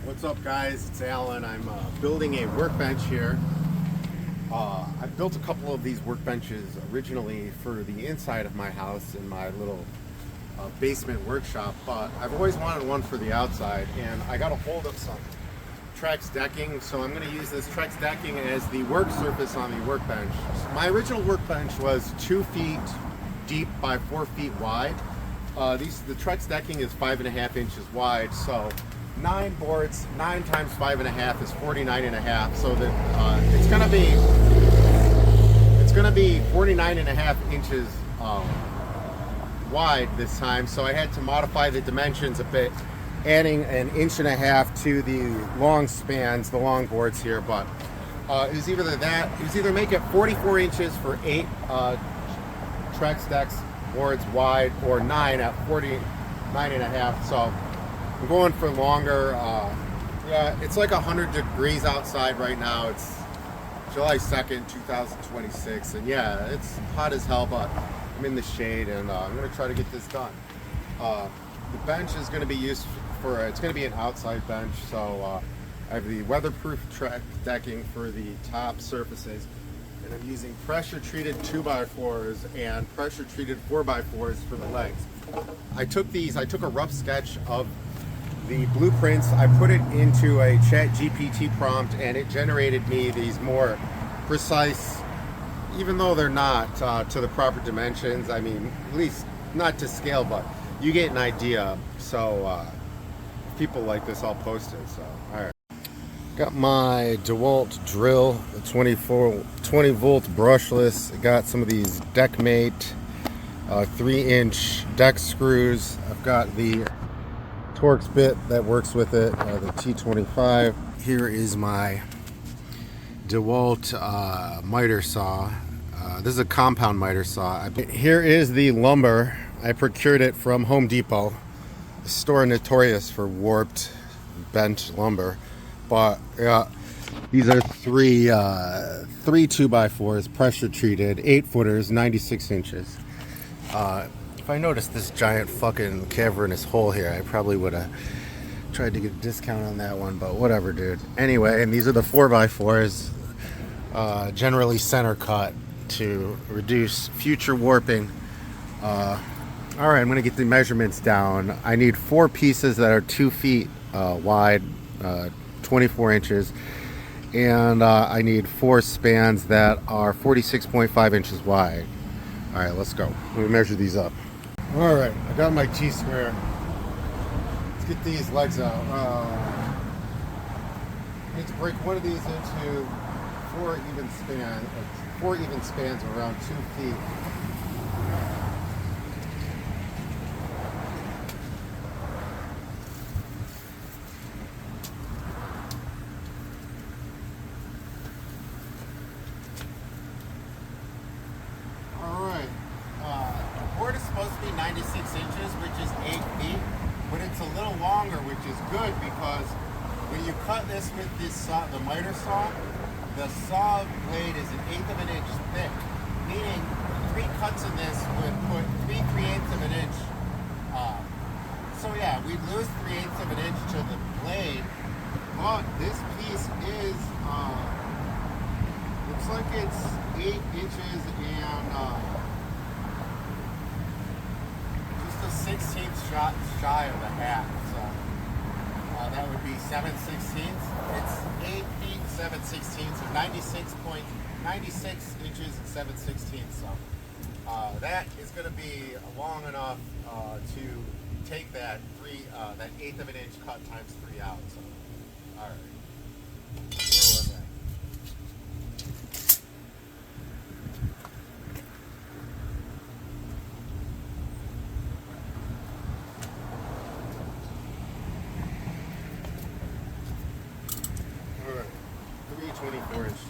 What's up, guys? It's Alan. I'm building a workbench here. I built a couple of these workbenches originally for the inside of my house in my little basement workshop, but I've always wanted one for the outside, and I got a hold of some Trex decking, so I'm going to use this Trex decking as the work surface on the workbench. My original workbench was 2 feet deep by 4 feet wide. The Trex decking is 5.5 inches wide, so 9 boards, 9 times 5.5 is 49.5. So that it's gonna be 49.5 inches wide this time. So I had to modify the dimensions a bit, adding 1.5 inches to the long spans, the long boards here. But it was either make it 44 inches for 8 Trex decks boards wide, or 9 at 49.5. So I'm going for longer. Yeah, it's like 100 degrees outside right now. It's July 2nd, 2026, and yeah, it's hot as hell, but I'm in the shade, and I'm going to try to get this done. The bench is going to be used for, it's going to be an outside bench, so I have the weatherproof Trex decking for the top surfaces, and I'm using pressure-treated 2x4s and pressure-treated 4x4s for the legs. I took a rough sketch of the blueprints, I put it into a ChatGPT prompt, and it generated me these more precise, even though they're not to the proper dimensions. I mean, at least not to scale, but you get an idea. So if people like this, I'll post it. So all right, got my DeWalt drill, the 20 volt brushless. I got some of these Deckmate 3-inch deck screws. I've got the Torx bit that works with it, the T25. Here is my DeWalt miter saw. This is a compound miter saw. Here is the lumber. I procured it from Home Depot, a store notorious for warped, bent lumber. But yeah, these are three 2x4s, pressure treated, 8-footers, 96 inches. If I noticed this giant fucking cavernous hole here, I probably would have tried to get a discount on that one, but whatever, dude. Anyway, and these are the 4x4s, generally center cut to reduce future warping. All right, I'm gonna get the measurements down. I need 4 pieces that are 2 feet wide, 24 inches, and I need 4 spans that are 46.5 inches wide. All right, let's go. Let me measure these up. All right, I got my T-square. Let's get these legs out. I need to break one of these into 4 even spans of around 2 feet. Supposed to be 96 inches, which is 8 feet, but it's a little longer, which is good, because when you cut this with this saw, the miter saw, the saw blade is 1/8 of an inch thick, meaning 3 cuts in this would put 3/8 of an inch. So yeah, we'd lose 3/8 of an inch to the blade, but this piece is looks like it's 8 inches and 1/16 shy of a half, so that would be 7/16. It's 8 feet 7/16, so 96 inches and 7/16. So that is going to be long enough to take that 1/8 of an inch cut times 3 out. So all right, where was I? All right, 3/24 inches.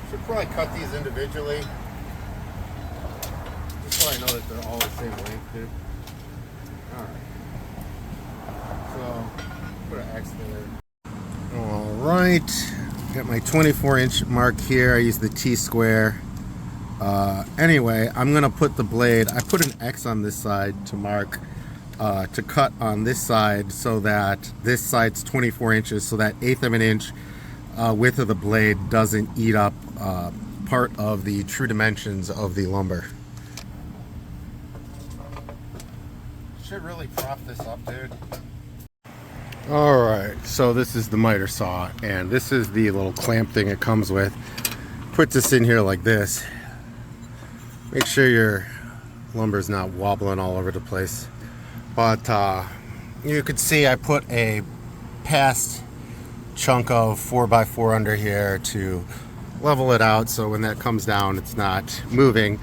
Should probably cut these individually, just so I know that they're all the same length, dude. Alright. So, put an X there. Alright. Got my 24-inch mark here. I use the T-square. Anyway, I'm gonna put the blade, I put an X on this side to mark to cut on this side, so that this side's 24 inches, so that 1/8 of an inch width of the blade doesn't eat up part of the true dimensions of the lumber. Should really prop this up, dude. Alright, so this is the miter saw, and this is the little clamp thing it comes with. Put this in here like this. Make sure your lumber's not wobbling all over the place. But you could see I put a past chunk of 4x4 under here to level it out, so when that comes down it's not moving.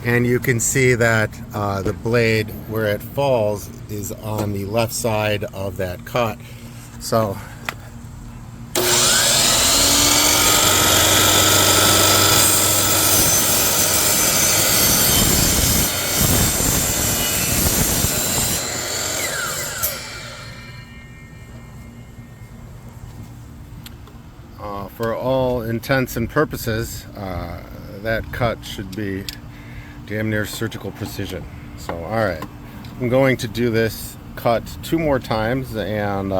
And you can see that the blade where it falls is on the left side of that cut. So for all intents and purposes, that cut should be damn near surgical precision. So, alright, I'm going to do this cut 2 more times, and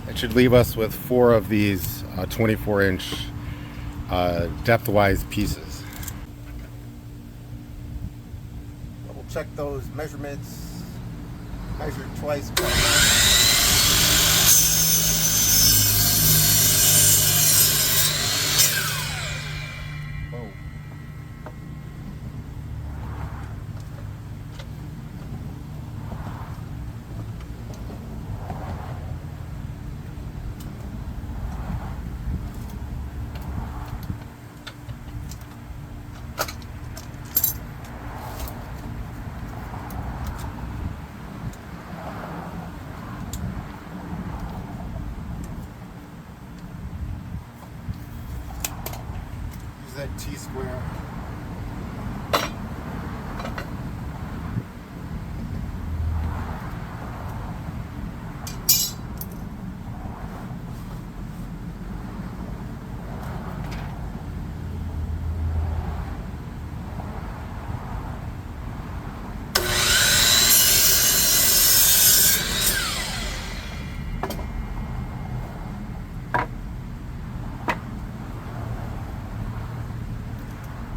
it should leave us with 4 of these 24-inch depth-wise pieces. Double check those measurements. Measured twice. That T-square.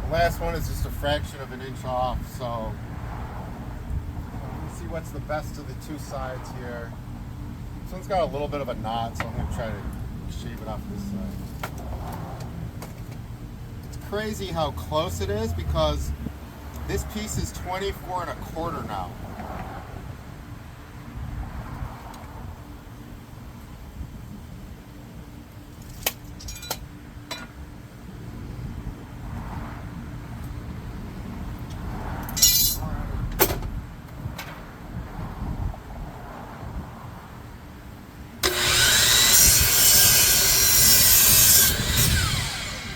The last one is just a fraction of an inch off, so let's see what's the best of the 2 sides here. This one's got a little bit of a knot, so I'm going to try to shave it off this side. It's crazy how close it is, because this piece is 24 1/4 now.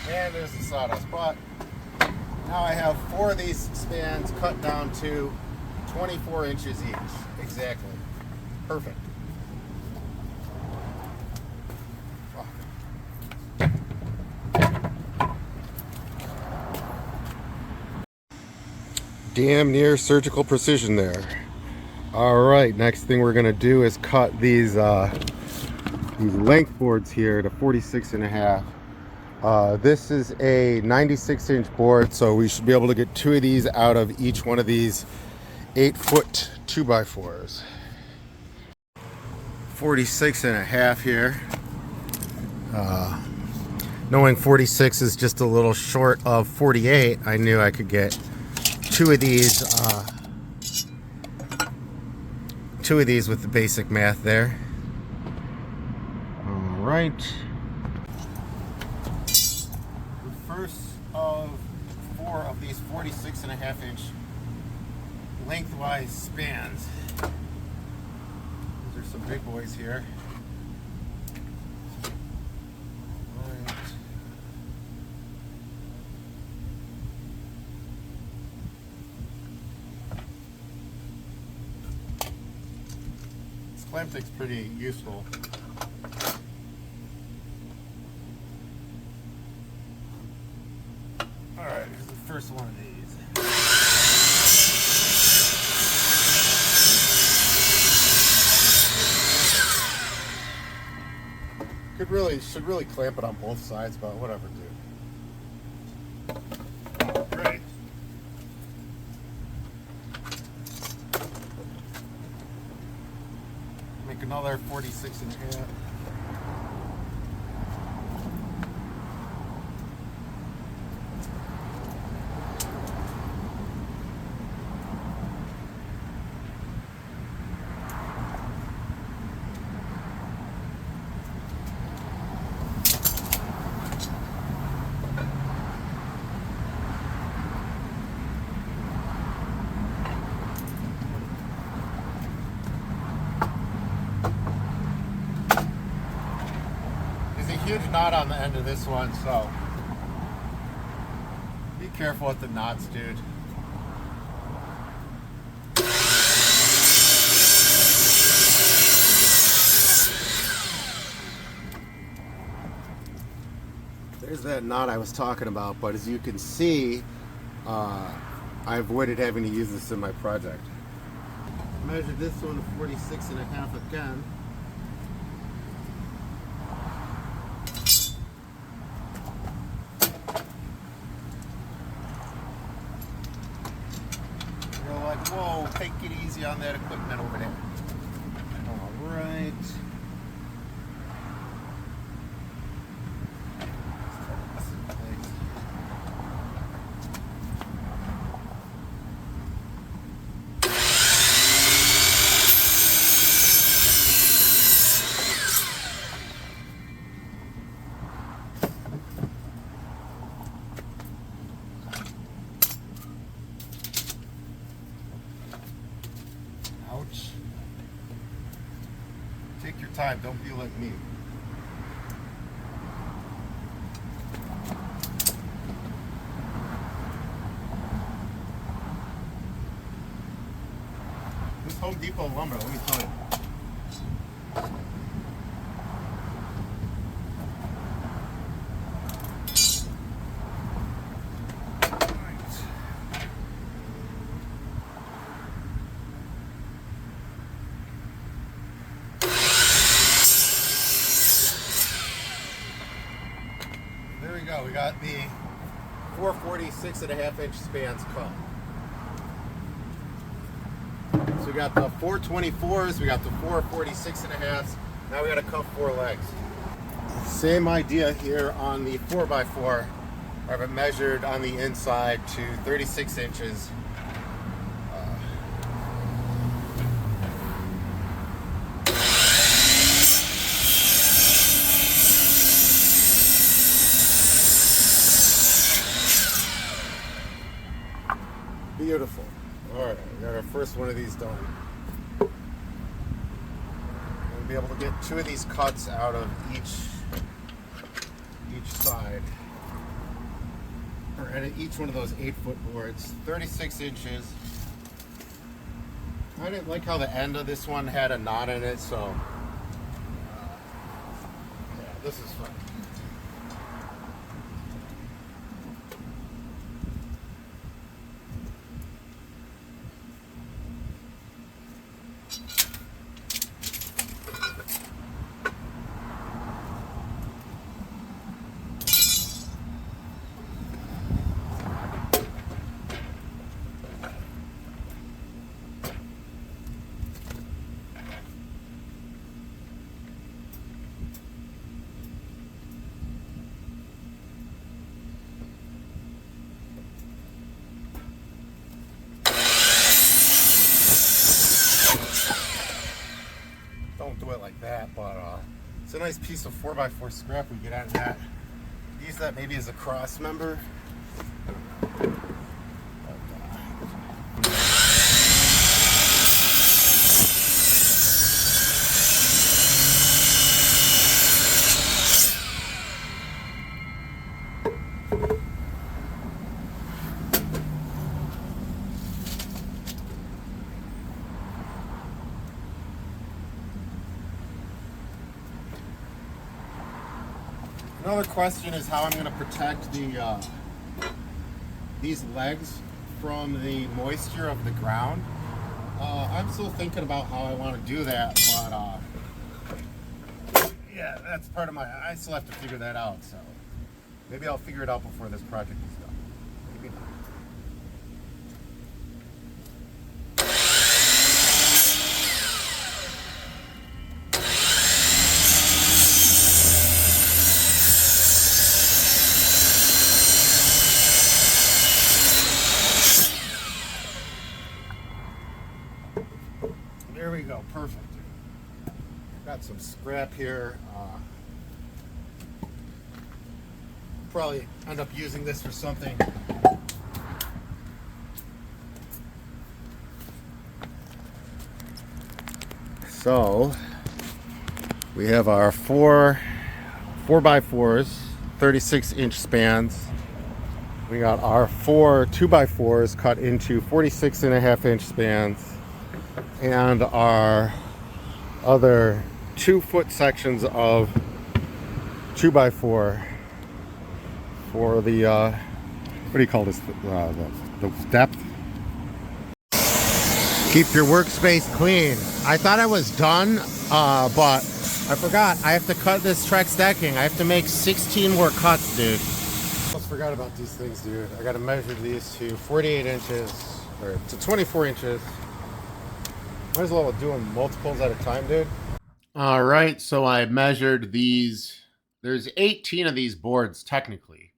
And there's the sawdust, but now I have 4 of these spans cut down to 24 inches each. Exactly. Perfect. Damn near surgical precision there. Alright, next thing we're going to do is cut these length boards here to 46.5. This is a 96-inch board, so we should be able to get 2 of these out of each one of these 8-foot 2x4s. 46.5 here. Knowing 46 is just a little short of 48, I knew I could get 2 of these. 2 of these with the basic math there. All right. First of 4 of these 46.5-inch lengthwise spans. These are some big boys here. Right. This clamp thing's pretty useful. Alright, here's the first one of these. Should really clamp it on both sides, but whatever, dude. Great. Make another 46 and a half. Huge knot on the end of this one, so be careful with the knots, dude. There's that knot I was talking about, but as you can see, I avoided having to use this in my project. Measured this one to 46 and a half again. Whoa, take it easy on that equipment over there. All right. Ouch. Take your time, don't be like me. This Home Depot lumber, let me tell you. There we go, we got the 446 and a half inch spans cut. So we got the 424s, we got the 446 and a halves, now we gotta cut 4 legs. Same idea here on the 4x4. I have it measured on the inside to 36 inches. Beautiful. All right, we got our first one of these done. We'll be able to get 2 of these cuts out of each side, or at each one of those 8-foot boards. 36 inches. I didn't like how the end of this one had a knot in it, so yeah, this is fun. Don't do it like that, but it's a nice piece of 4x4 scrap we get out of that. Use that maybe as a cross member. Another question is how I'm going to protect the these legs from the moisture of the ground. I'm still thinking about how I want to do that, but yeah, that's part of I still have to figure that out, so maybe I'll figure it out before this project is done. Maybe not. There we go, perfect. Got some scrap here. Probably end up using this for something. So we have our four by fours, 36-inch spans. We got our four 2x4s cut into 46.5-inch spans, and our other 2-foot sections of 2x4 for the what do you call this? The depth. Keep your workspace clean. I thought I was done, but I forgot. I have to cut this Trex decking. I have to make 16 more cuts, dude. Almost forgot about these things, dude. I got to measure these to 48 inches or to 24 inches. Might as well do them multiples at a time, dude. All right, so I measured these. There's 18 of these boards technically.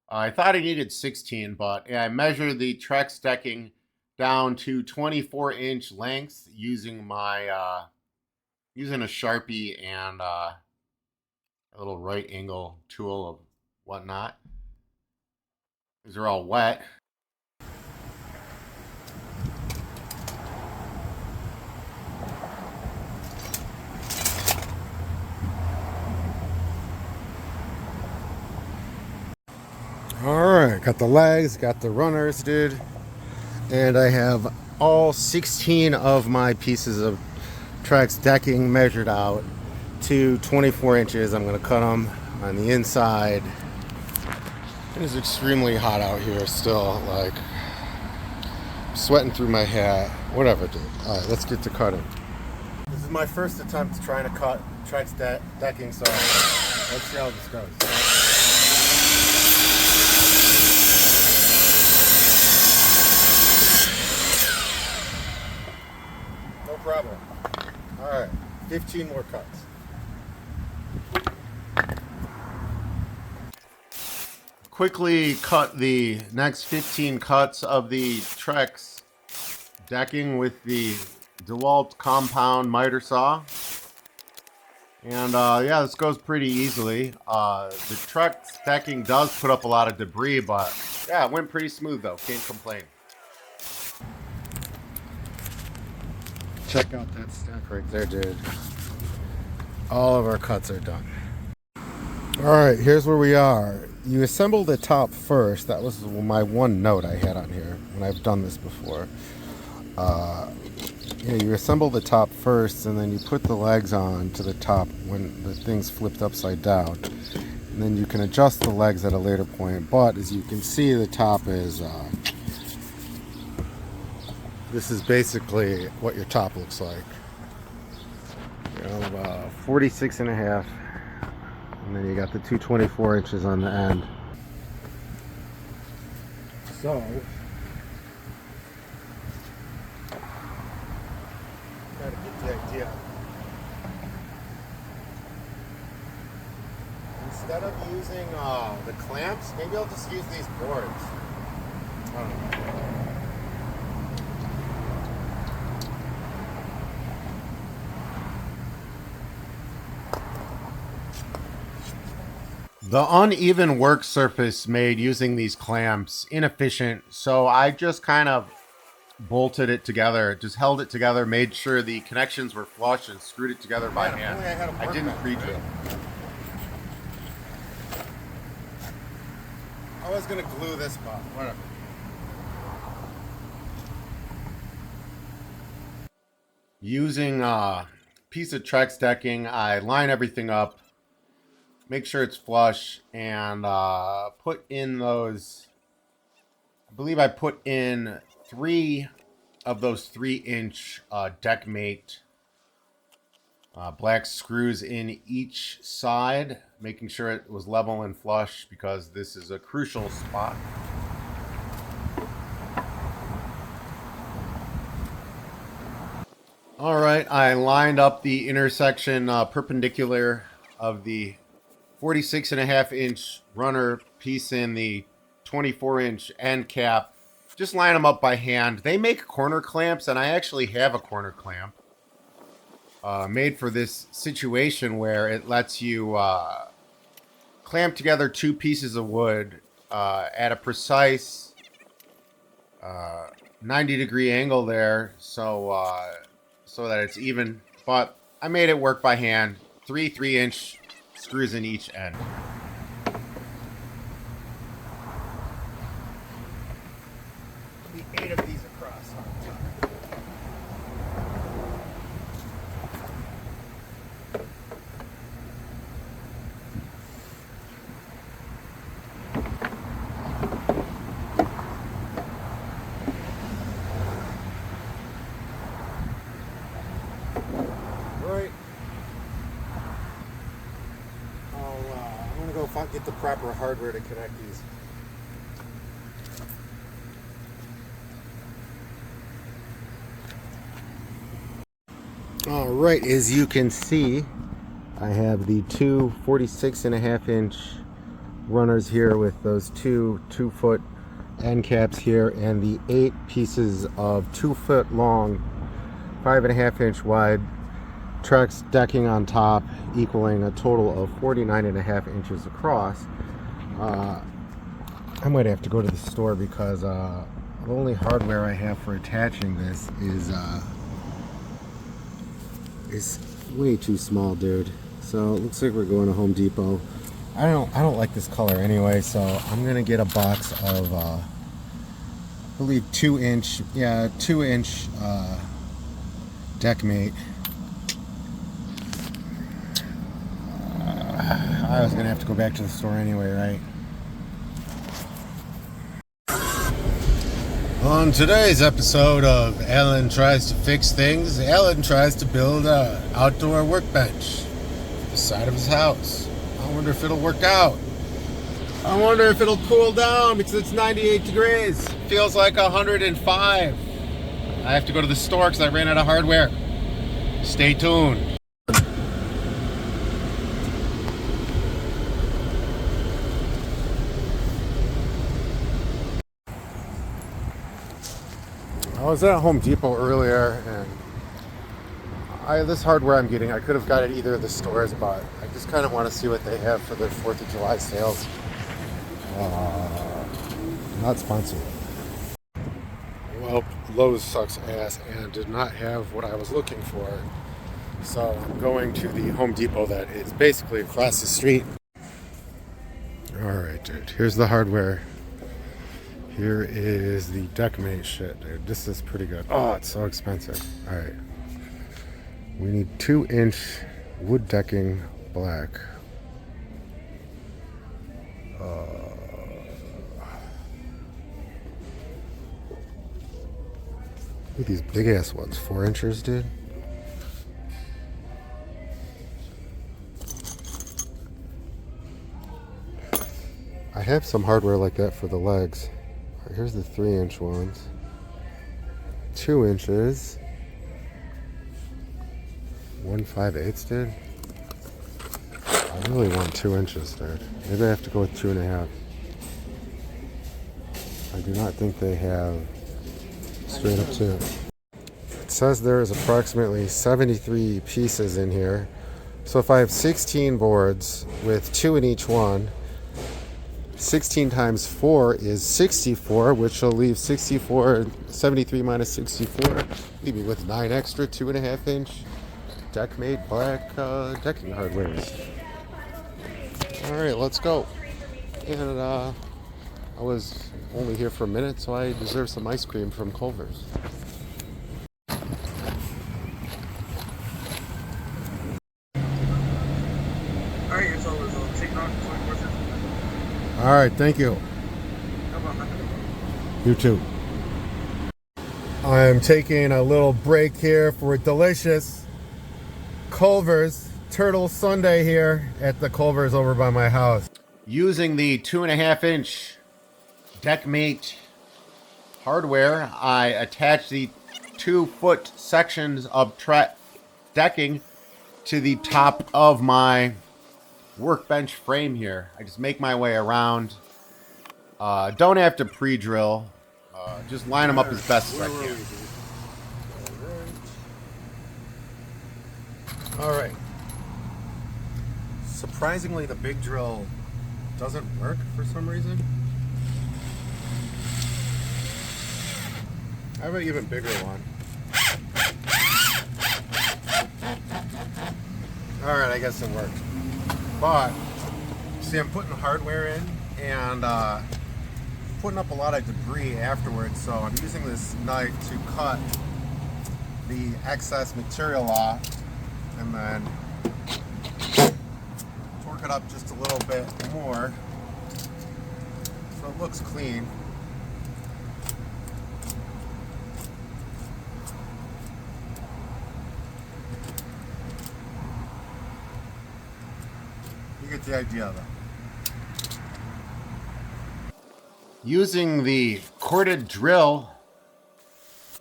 I thought I needed 16, but yeah, I measured the Trex decking down to 24-inch lengths using my using a Sharpie and a little right angle tool of whatnot. These are all wet. Alright, got the legs, got the runners, dude. And I have all 16 of my pieces of Trex decking measured out to 24 inches. I'm going to cut them on the inside. It is extremely hot out here still. Like, I'm sweating through my hat. Whatever, dude. Alright, let's get to cutting. This is my first attempt trying to cut Trex decking, so let's see how this goes. Problem. All right, 15 more cuts. Quickly cut the next 15 cuts of the Trex decking with the DeWalt compound miter saw. And yeah, this goes pretty easily. The Trex decking does put up a lot of debris, but yeah, it went pretty smooth though. Can't complain. Check out that stack right there, dude. All of our cuts are done. Alright, here's where we are. You assemble the top first. That was my one note I had on here when I've done this before. Yeah, you assemble the top first, and then you put the legs on to the top when the thing's flipped upside down. And then you can adjust the legs at a later point. But as you can see, the top is... this is basically what your top looks like. You know, 46.5, and then you got the 224 inches on the end. So, try to get the idea. Instead of using the clamps, maybe I'll just use these boards. I don't know. The uneven work surface made using these clamps inefficient, so I just kind of bolted it together, just held it together, made sure the connections were flush, and screwed it together by hand. I didn't pre-drill. I was gonna glue this, but whatever. Using a piece of Trex decking, I line everything up, make sure it's flush, and put in those believe I put in 3 of those 3-inch deck mate black screws in each side, making sure it was level and flush because this is a crucial spot. All right, I lined up the intersection perpendicular of the 46.5-inch runner piece in the 24-inch end cap. Just line them up by hand. They make corner clamps, and I actually have a corner clamp made for this situation where it lets you clamp together 2 pieces of wood at a precise 90-degree angle there, so that it's even. But I made it work by hand. 3 3-inch screws in each end. The 8 of these across. Right. I'm gonna go get the proper hardware to connect these. All right, as you can see, I have the 2 46.5-inch runners here with those 2 2-foot end caps here, and the 8 pieces of 2-foot long, 5.5-inch wide Trex decking on top, equaling a total of 49.5 inches across. I might have to go to the store because the only hardware I have for attaching this is way too small, dude. So it looks like we're going to Home Depot. I don't like this color anyway, so I'm gonna get a box of I believe 2-inch deck mate. I was gonna have to go back to the store anyway, right? On today's episode of Alan Tries to Fix Things, Alan tries to build an outdoor workbench for the side of his house. I wonder if it'll work out. I wonder if it'll cool down because it's 98 degrees. Feels like 105. I have to go to the store because I ran out of hardware. Stay tuned. I was at Home Depot earlier, and this hardware I'm getting, I could have got it either of the stores, but I just kind of want to see what they have for their 4th of July sales. Not sponsored. Well, Lowe's sucks ass and did not have what I was looking for. So I'm going to the Home Depot that is basically across the street. Alright, dude, here's the hardware. Here is the deck mate shit, dude. This is pretty good. Oh, it's so expensive. Alright. We need 2-inch wood decking black. Look at these big ass ones. 4 inches, dude. I have some hardware like that for the legs. Here's the 3-inch ones. 2 inches. 1/5/8, dude. I really want 2 inches, dude. Maybe I have to go with 2.5. I do not think they have straight up 2. It says there is approximately 73 pieces in here. So if I have 16 boards with 2 in each one, 16 times 4 is 64, which will leave 73 minus 64. Leave me with 9 extra 2.5-inch deck mate black decking hardware. Alright, let's go. And I was only here for a minute, so I deserve some ice cream from Culver's. Alright, your solar is taking off 24/7. Alright, thank you. How about that? You too. I'm taking a little break here for a delicious Culver's Turtle Sundae here at the Culver's over by my house. Using the 2.5-inch Deckmate hardware, I attached the 2-foot sections of decking to the top of my workbench frame here. I just make my way around. Don't have to pre-drill. Just line them up as best as I can. All right. Surprisingly, the big drill doesn't work for some reason. I have an even bigger one. All right, I guess it worked. But see, I'm putting hardware in and putting up a lot of debris afterwards. So I'm using this knife to cut the excess material off and then torque it up just a little bit more so it looks clean. You get the idea though. Using the corded drill,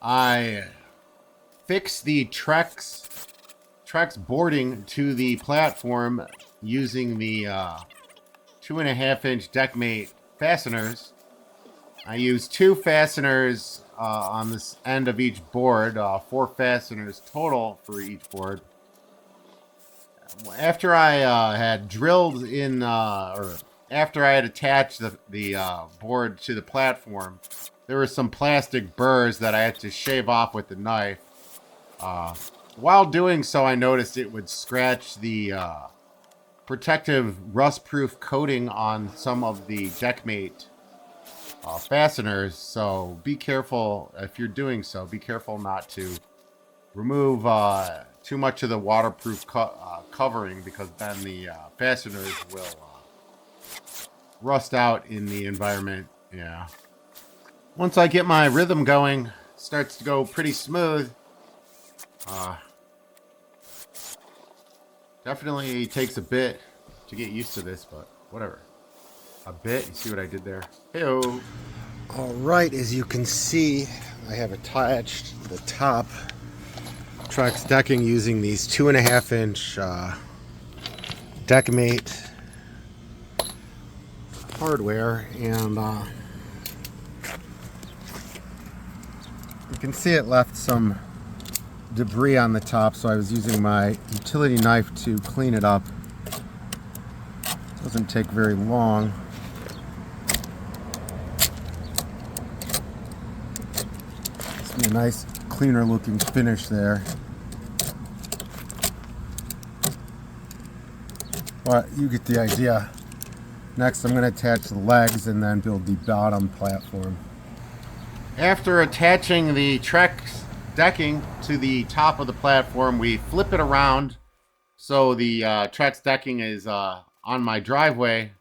I fix the Trex boarding to the platform using the 2.5-inch Deckmate fasteners. I use 2 fasteners on this end of each board, 4 fasteners total for each board. After I had drilled in, or after I had attached the board to the platform, there were some plastic burrs that I had to shave off with the knife. While doing so, I noticed it would scratch the protective rust-proof coating on some of the Deckmate fasteners. So be careful if you're doing so. Be careful not to remove too much of the waterproof covering, because then the fasteners will rust out in the environment. Yeah. Once I get my rhythm going, it starts to go pretty smooth. Definitely takes a bit to get used to this, but whatever. A bit? You see what I did there? Heyo. All right, as you can see, I have attached the top Trex decking using these 2.5-inch Deckmate hardware, and you can see it left some debris on the top, so I was using my utility knife to clean it up. Doesn't take very long. It's a nice, cleaner looking finish there. But you get the idea. Next, I'm going to attach the legs and then build the bottom platform. After attaching the Trex decking to the top of the platform, we flip it around so the Trex decking is on my driveway,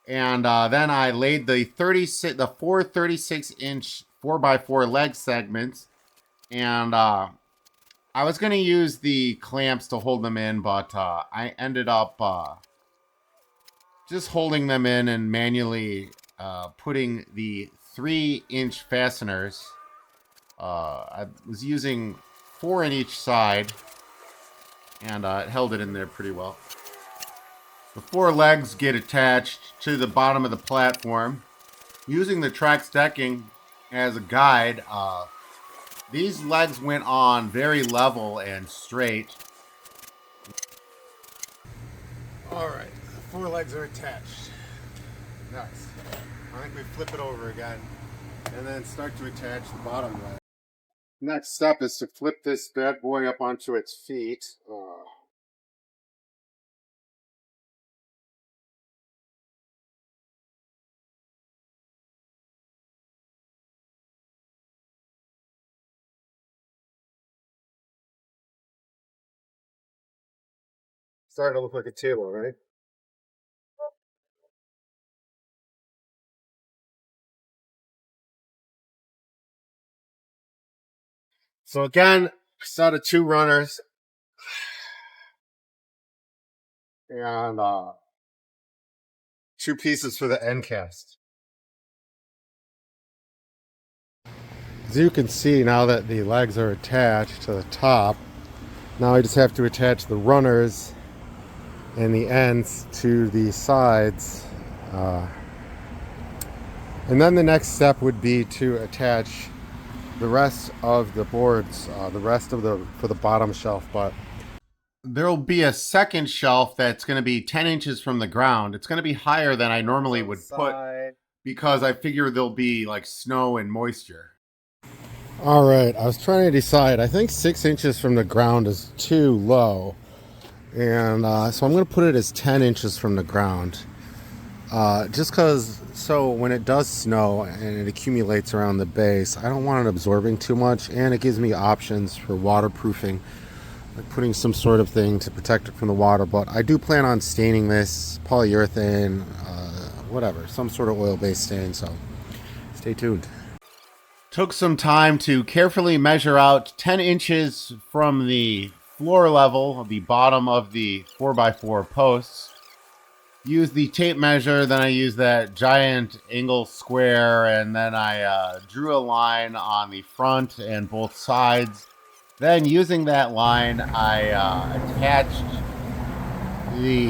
and then I laid the 4 36-inch 4x4 leg segments, and I was going to use the clamps to hold them in, but I ended up just holding them in and manually putting the 3-inch fasteners. I was using 4 in each side, and it held it in there pretty well. The 4 legs get attached to the bottom of the platform. Using the Trex decking as a guide, these legs went on very level and straight. All right, the 4 legs are attached. Nice. I think we flip it over again and then start to attach the bottom leg. Next step is to flip this bad boy up onto its feet. Starting to look like a table, right? So again, set of 2 runners and 2 pieces for the end cast. As you can see, now that the legs are attached to the top, now I just have to attach the runners and the ends to the sides. And then the next step would be to attach the rest of the boards, for the bottom shelf. But there'll be a second shelf that's going to be 10 inches from the ground. It's going to be higher than I normally would put because I figure there'll be like snow and moisture. All right, I was trying to decide. I think 6 inches from the ground is too low. And so I'm going to put it as 10 inches from the ground. Just because, so when it does snow and it accumulates around the base, I don't want it absorbing too much, and it gives me options for waterproofing, like putting some sort of thing to protect it from the water. But I do plan on staining this polyurethane, whatever, some sort of oil-based stain, so stay tuned. Took some time to carefully measure out 10 inches from the floor level of the bottom of the 4x4 posts. Used the tape measure, then I used that giant angle square, and then I drew a line on the front and both sides. Then using that line, I attached the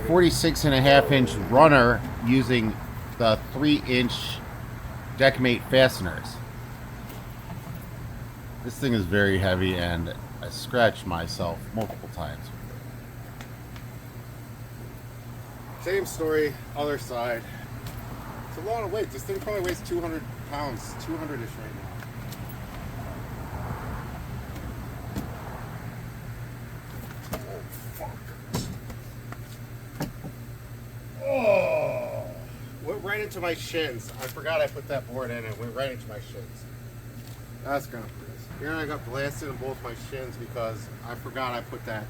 46.5-inch runner using the 3-inch deckmate fasteners. This thing is very heavy and I scratched myself multiple times. Same story, other side. It's a lot of weight. This thing probably weighs 200 pounds, 200-ish right now. Oh, fuck. Oh! Went right into my shins. I forgot I put that board in. It went right into my shins. That's gonna freeze. Here I got blasted in both my shins because I forgot I put that.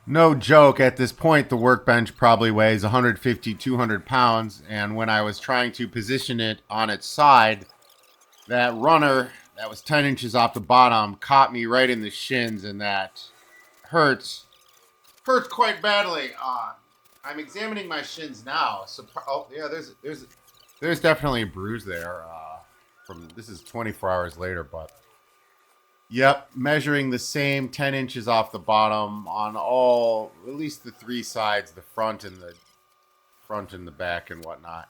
No joke, at this point, the workbench probably weighs 150, 200 pounds, and when I was trying to position it on its side, that runner that was 10 inches off the bottom caught me right in the shins, and that hurts quite badly. I'm examining my shins now. Oh, yeah, there's definitely a bruise there. This is 24 hours later, but yep, measuring the same 10 inches off the bottom on all, at least the 3 sides, the front and the back and whatnot.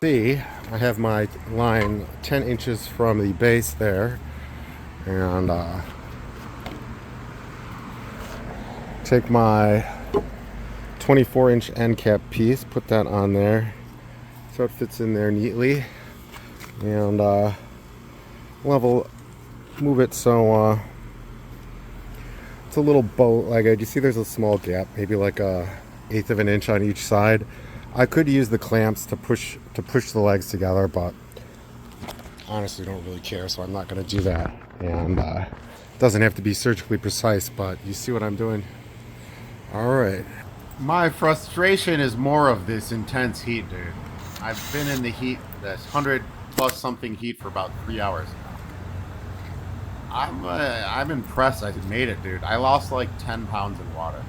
See, I have my line 10 inches from the base there, and take my 24-inch end cap piece, put that on there so it fits in there neatly, and move it so it's a little bow legged. You see there's a small gap, maybe like a 1/8 of an inch on each side. I could use the clamps to push the legs together, but honestly don't really care, so I'm not going to do that. And it doesn't have to be surgically precise, but you see what I'm doing. All right, my frustration is more of this intense heat, dude. I've been in the heat, this 100 plus something heat, for about 3 hours now. I'm impressed I made it, dude. I lost like 10 pounds in water.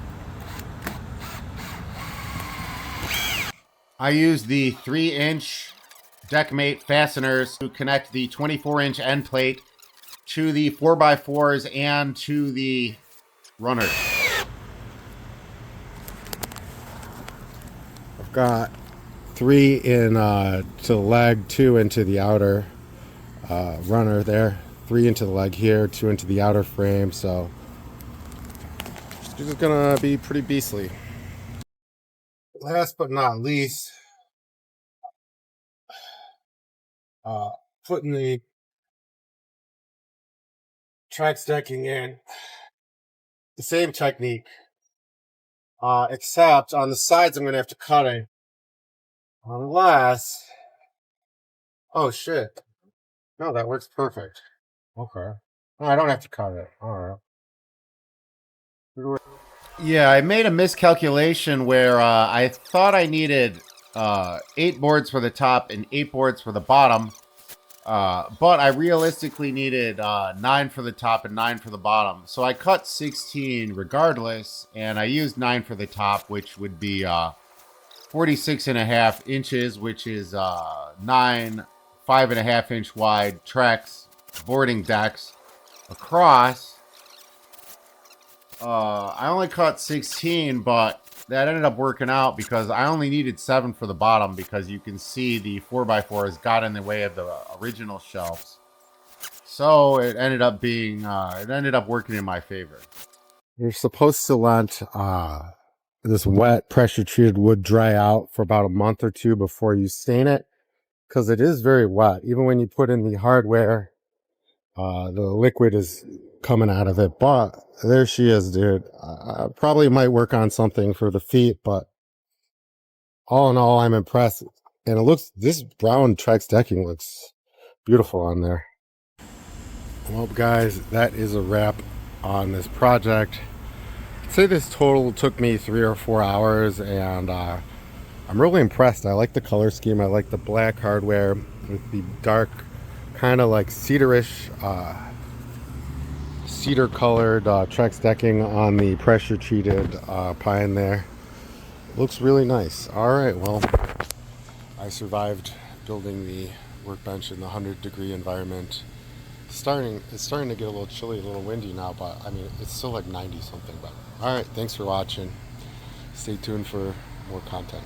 I used the 3-inch deckmate fasteners to connect the 24-inch end plate to the 4x4s and to the runners. I've got 3 in to the leg, 2 into the outer runner there, 3 into the leg here, 2 into the outer frame, so this is gonna be pretty beastly. Last but not least, putting the track stacking in. The same technique, except on the sides I'm gonna have to cut it. Unless, oh shit, no, that works perfect. Okay, no, I don't have to cut it. All right. Yeah, I made a miscalculation where I thought I needed 8 boards for the top and 8 boards for the bottom. But I realistically needed 9 for the top and 9 for the bottom. So I cut 16 regardless, and I used 9 for the top, which would be 46 and a half inches, which is 9 5.5 inch wide tracks, boarding decks across. I only cut 16, but that ended up working out because I only needed 7 for the bottom because you can see the 4x4s got in the way of the original shelves. So it ended up being, it ended up working in my favor. You're supposed to let this wet pressure treated wood dry out for about a month or two before you stain it because it is very wet. Even when you put in the hardware, the liquid is coming out of it. But there she is, dude. I probably might work on something for the feet, but all in all, I'm impressed. And it looks, this brown Trex decking looks beautiful on there. Well, guys, that is a wrap on this project. I'd say this total took me 3 or 4 hours, and I'm really impressed. I like the color scheme. I like the black hardware with the dark, kind of like cedarish, cedar colored Trex decking on the pressure treated pine there. Looks really nice. All right, well, I survived building the workbench in the 100-degree environment. It's starting to get a little chilly, a little windy now, but I mean, it's still like 90 something. But all right, thanks for watching. Stay tuned for more content.